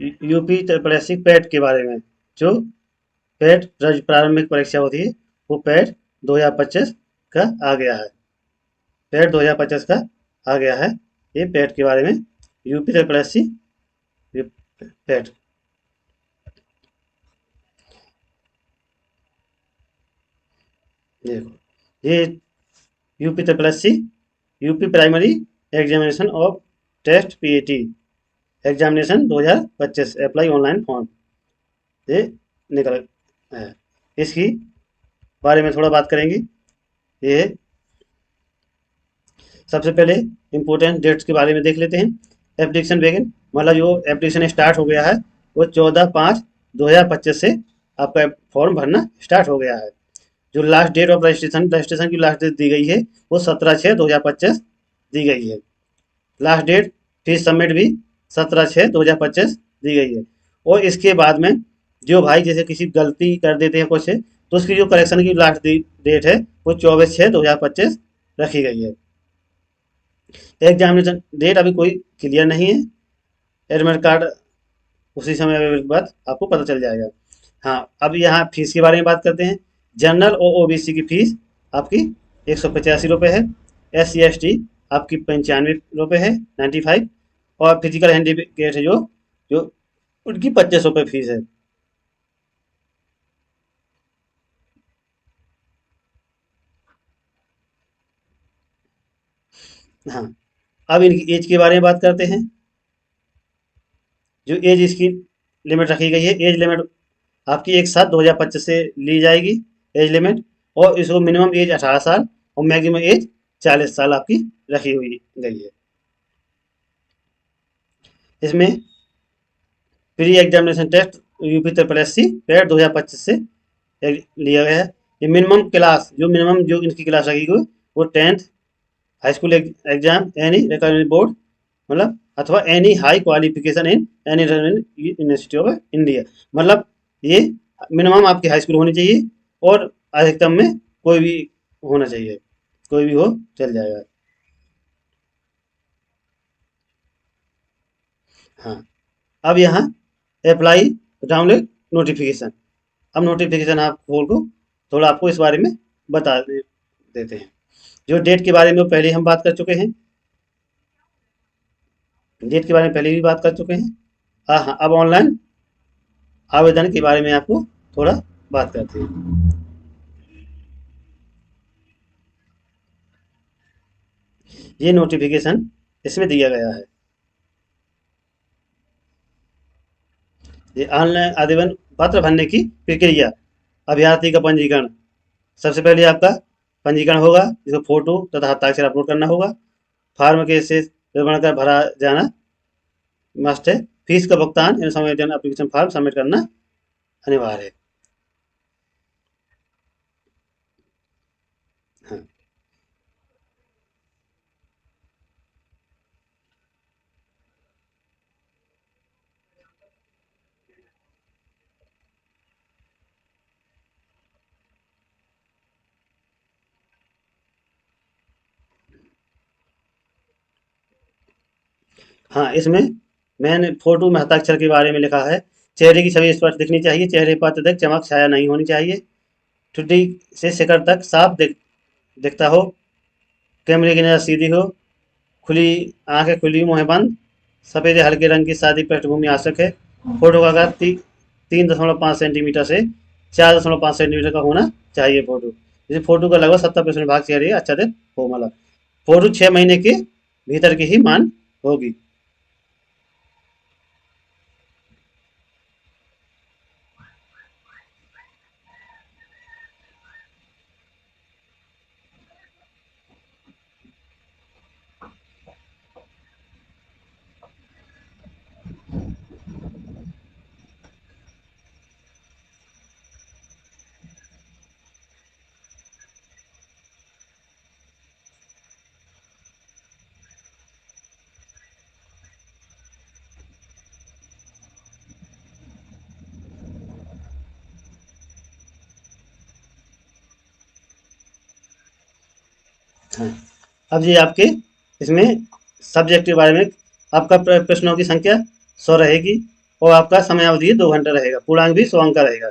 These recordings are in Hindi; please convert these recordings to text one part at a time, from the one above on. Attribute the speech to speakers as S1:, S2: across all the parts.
S1: यूपी त्रिपल पैट के बारे में, जो पैट प्रारंभिक परीक्षा होती है, वो पैट 2025 का आ गया है। पैट 2025 का आ गया है। ये पैट के बारे में, यूपी त्रिपल पैट। देखो ये UP triple UP primary examination of test PAT examination 2025 apply online form, ये निकल है। इसकी बारे में थोड़ा बात करेंगे। ये सबसे पहले इम्पोर्टेंट डेट्स के बारे में देख लेते हैं। एप्लीकेशन बेगिन, मतलब जो एप्लीकेशन स्टार्ट हो गया है वो 14/5/2025 से आपका फॉर्म भरना स्टार्ट हो गया है। जो लास्ट डेट ऑफ रजिस्ट्रेशन की लास्ट डेट दी गई है वो 17/6/2025 दी गई है। लास्ट डेट फीस सबमिट भी 17/6/2025 दी गई है। और इसके बाद में जो भाई जैसे किसी गलती कर देते हैं कुछ, तो उसकी जो करेक्शन की लास्ट डेट है वो 24/6/2025 रखी गई है। एग्जामिनेशन डेट अभी कोई क्लियर नहीं है। एडमिट कार्ड उसी समय अवेलेबल के बाद आपको पता चल जाएगा। हाँ, अब यहाँ फीस के बारे में बात करते हैं। जनरल और ओबीसी की फीस आपकी 185 रुपये है। SC ST आपकी 95 रुपये है, 95। और फिजिकल हैंडीकेप है जो जो उनकी 25 रुपये फीस है। हाँ, अब इनकी एज के बारे में बात करते हैं। जो एज इसकी लिमिट रखी गई है, एज लिमिट आपकी 1/7/2025 से ली जाएगी एज लिमिट। और इसको मिनिमम एज 18 साल और मैक्सिमम एज 40 साल आपकी रखी हुई गई है। इसमें pre examination test UP triple S C PAT 2025 से लिया गया है। ये मिनिमम क्लास, जो मिनिमम जो इनकी क्लास रखी गई वो 10th high school exam any recognised board, मतलब अथवा any high qualification in any university of India. मतलब ये मिनिमम आपकी हाई स्कूल होनी चाहिए और अधिकतम में कोई भी होना चाहिए, कोई भी हो चल जाएगा। हाँ, अब यहाँ अप्लाई डाउनलोड नोटिफिकेशन। अब नोटिफिकेशन आप खोल को थोड़ा आपको इस बारे में बता देते हैं। जो डेट के बारे में पहले हम बात कर चुके हैं, डेट के बारे में पहले भी बात कर चुके हैं। हाँ हाँ, अब ऑनलाइन आवेदन के बारे में आपको थोड़ा बात करते हैं। ये नोटिफिकेशन इसमें दिया गया है। ये ऑनलाइन आवेदन पत्र भरने की प्रक्रिया। अभ्यर्थी का पंजीकरण, सबसे पहले आपका पंजीकरण होगा, जिसको फोटो तथा हस्ताक्षर अपलोड करना होगा। फार्म के से विवरण कर भरा जाना मस्ट है। फीस का भुगतान इन्फॉर्मेशन एप्लीकेशन फॉर्म सबमिट करना अनिवार्य है। हाँ हाँ, इसमें मैंने फोटो में हस्ताक्षर के बारे में लिखा है। चेहरे की छवि स्पष्ट दिखनी चाहिए, चेहरे पर अत्यधिक चमक छाया नहीं होनी चाहिए, ठुड्डी से शिखर तक साफ दिखता हो, कैमरे की नज़र सीधी हो, खुली आंखें खुली मुंह बंद, सफ़ेद या हल्के रंग की सादी पृष्ठभूमि आवश्यक है। फोटो का आकार 3.5 सेंटीमीटर से 4.5 सेंटीमीटर का होना चाहिए। फोटो जैसे फोटो का लगभग 70% भाग चेहरे आच्छादित हो, मतलब फोटो 6 महीने के भीतर की ही मान होगी। हाँ, अब ये आपके इसमें सब्जेक्ट के बारे में आपका प्रश्नों की संख्या 100 रहेगी। और आपका समयावधि 2 घंटा रहेगा। पूर्णांक भी 100 अंक का रहेगा।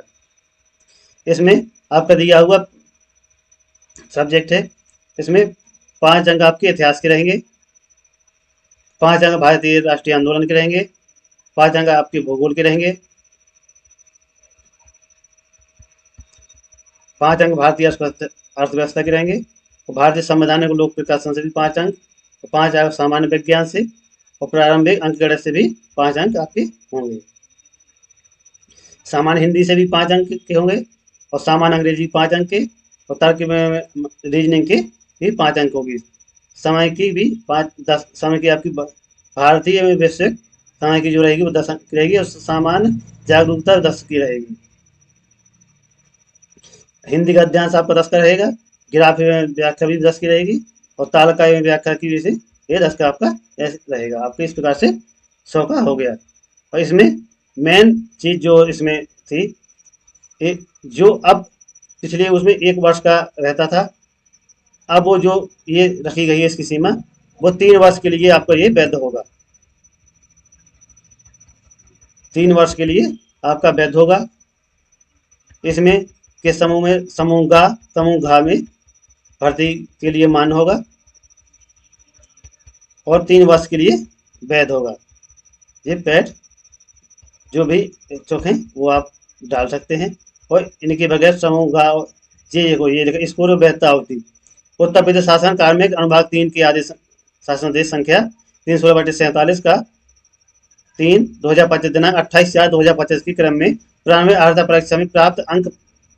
S1: इसमें आपका दिया हुआ सब्जेक्ट है, इसमें 5 अंक आपके इतिहास के रहेंगे, 5 अंक भारतीय राष्ट्रीय आंदोलन के रहेंगे, 5 अंक आपके भूगोल के रहेंगे, 5 अंक भारतीय अर्थव्यवस्था के रहेंगे, और भारतीय संवैधानिक लोक प्रकाशन से भी 5 अंक, और 5 अंक सामान्य विज्ञान से, और प्रारंभिक अंकगणित से भी 5 अंक आपके होंगे। सामान्य हिंदी से भी 5 अंक के होंगे, और सामान्य अंग्रेजी 5 अंक के, और तर्क में रीजनिंग के भी 5 अंक होगी। समय की भी 10 समय की आपकी भारतीय एवं वैश्विक समय की जो रहेगी वो 10 अंक की रहेगी, और सामान्य जागरूकता 10 की रहेगी। हिंदी गद्यांश आपका 10 का रहेगा, ग्राफी एवं व्याख्या भी 10 की रहेगी, और तालका एवं व्याख्या की वजह से ये 10 का आपका ऐसे रहेगा। आपके इस प्रकार से 100 का हो गया। और इसमें मेन चीज जो इसमें थी, एक जो अब पिछले उसमें 1 वर्ष का रहता था, अब वो जो ये रखी गई है इसकी सीमा, वो 3 वर्ष के लिए आपको ये वैध होगा। 3 वर्ष के लिए आपका वैध होगा। इसमें के समूह में समूह घ में भर्ती के लिए मान्य होगा, और 3 वर्ष के लिए वैध होगा। ये पैड जो भी इच्छुक हैं वो आप डाल सकते हैं, और इनके बगैर समूह घ ये स्कोर वैधता होती। उत्तर प्रदेश शासन कार्मिक अनुभाग 3 के आदेश शासनादेश संख्या 316/47 का 3/2025 दिनांक 28/4/2025 के क्रम में प्रारंभिक अर्हता परीक्षा में प्राप्त अंक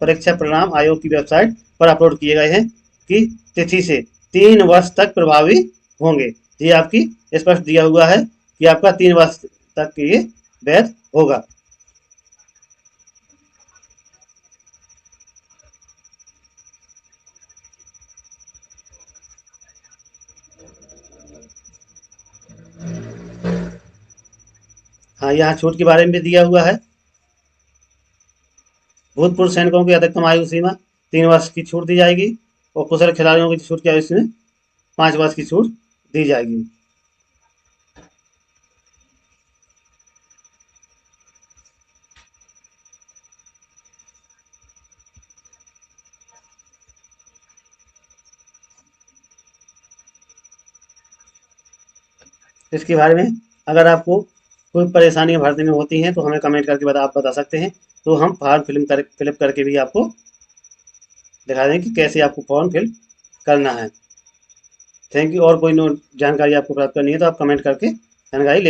S1: परीक्षा परिणाम आयोग की वेबसाइट पर अपलोड किए गए हैं कि तिथि से 3 वर्ष तक प्रभावी होंगे। ये आपकी स्पष्ट दिया हुआ है कि आपका 3 वर्ष तक ये वैध होगा। हाँ, यहाँ छूट के बारे में भी दिया हुआ है। भूतपूर्व सैनिकों की अधिकतम आयु सीमा 3 वर्ष की छूट दी जाएगी, और कुशल खिलाड़ियों की छूट की आयु में 5 वर्ष की छूट दी जाएगी। इसके बारे में अगर आपको कोई परेशानी भरने में होती है तो हमें कमेंट करके आप बता सकते हैं, तो हम फॉर्म फिलअप करके भी आपको दिखा दें कि कैसे आपको फॉर्म फिल करना है। Thank you. और कोई जानकारी आपको प्राप्त करनी है तो आप कमेंट करके जानकारी ले